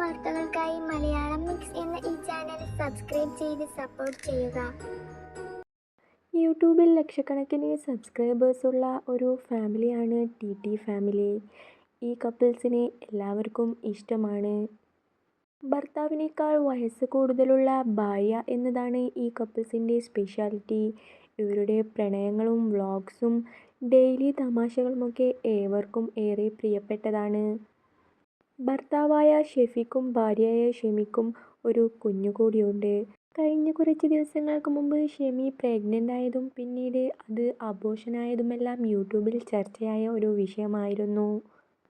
വാർത്തകൾക്കായി മലയാളം മിക്സ് എന്ന ഈ ചാനൽ സബ്സ്ക്രൈബ് ചെയ്ത് സപ്പോർട്ട് ചെയ്യുക. യൂട്യൂബിൽ ലക്ഷക്കണക്കിന് സബ്സ്ക്രൈബേഴ്സുള്ള ഒരു ഫാമിലിയാണ് ടി ഫാമിലി. ഈ കപ്പിൾസിനെ എല്ലാവർക്കും ഇഷ്ടമാണ്. ഭർത്താവിനേക്കാൾ വയസ്സ് കൂടുതലുള്ള ഭാര്യ എന്നതാണ് ഈ കപ്പിൾസിൻ്റെ സ്പെഷ്യാലിറ്റി. ഇവരുടെ പ്രണയങ്ങളും വ്ളോഗ്സും ഡെയിലി തമാശകളുമൊക്കെ ഏവർക്കും ഏറെ പ്രിയപ്പെട്ടതാണ്. ഭർത്താവായ ഷെഫിക്കും ഭാര്യയായ ഷെമിക്കും ഒരു കുഞ്ഞുകൂടിയുണ്ട്. കഴിഞ്ഞ കുറച്ച് ദിവസങ്ങൾക്ക് മുമ്പ് ഷെമി പ്രഗ്നൻ്റ് ആയതും പിന്നീട് അത് അബോർഷനായതുമെല്ലാം യൂട്യൂബിൽ ചർച്ചയായ ഒരു വിഷയമായിരുന്നു.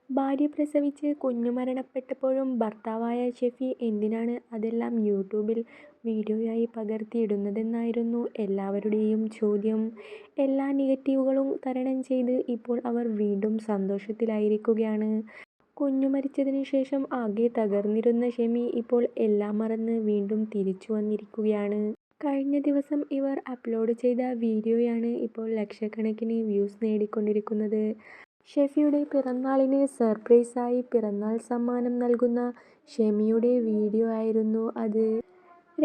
ഭാര്യ പ്രസവിച്ച് കുഞ്ഞു മരണപ്പെട്ടപ്പോഴും ഭർത്താവായ ഷെഫി എന്തിനാണ് അതെല്ലാം യൂട്യൂബിൽ വീഡിയോയായി പകർത്തിയിടുന്നതെന്നായിരുന്നു എല്ലാവരുടെയും ചോദ്യം. എല്ലാ നെഗറ്റീവുകളും തരണം ചെയ്ത് ഇപ്പോൾ അവർ വീണ്ടും സന്തോഷത്തിലായിരിക്കുകയാണ്. കുഞ്ഞു മരിച്ചതിനു ശേഷം ആകെ തകർന്നിരുന്ന ഷെമി ഇപ്പോൾ എല്ലാം മറന്ന് വീണ്ടും തിരിച്ചു വന്നിരിക്കുകയാണ്. കഴിഞ്ഞ ദിവസം ഇവർ അപ്ലോഡ് ചെയ്ത വീഡിയോയാണ് ഇപ്പോൾ ലക്ഷക്കണക്കിന് വ്യൂസ് നേടിക്കൊണ്ടിരിക്കുന്നത്. ഷെഫിയുടെ പിറന്നാളിന് സർപ്രൈസായി പിറന്നാൾ സമ്മാനം നൽകുന്ന ഷെമിയുടെ വീഡിയോ ആയിരുന്നു അത്.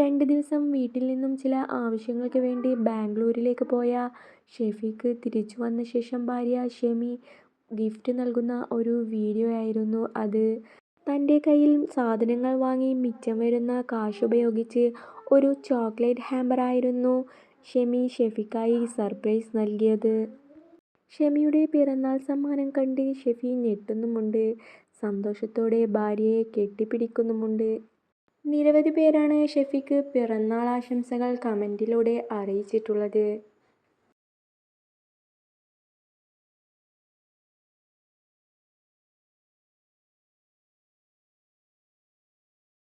2 ദിവസം വീട്ടിൽ നിന്നും ചില ആവശ്യങ്ങൾക്ക് വേണ്ടി ബാംഗ്ലൂരിലേക്ക് പോയ ഷെഫിക്ക് തിരിച്ചു വന്ന ശേഷം ഭാര്യ ഷെമി ഗിഫ്റ്റ് നൽകുന്ന ഒരു വീഡിയോ ആയിരുന്നു അത്. തൻ്റെ കയ്യിൽ സാധനങ്ങൾ വാങ്ങി മിച്ചം വരുന്ന കാശുപയോഗിച്ച് ഒരു ചോക്ലേറ്റ് ഹാമ്പറായിരുന്നു ഷെമി ഷെഫിക്കായി സർപ്രൈസ് നൽകിയത്. ഷെമിയുടെ പിറന്നാൾ സമ്മാനം കണ്ട് ഷെഫി ഞെട്ടുന്നുമുണ്ട്. സന്തോഷത്തോടെ ഭാര്യയെ കെട്ടിപ്പിടിക്കുന്നുമുണ്ട്. നിരവധി പേരാണ് ഷെഫിക്ക് പിറന്നാൾ ആശംസകൾ കമൻറ്റിലൂടെ അറിയിച്ചിട്ടുള്ളത്.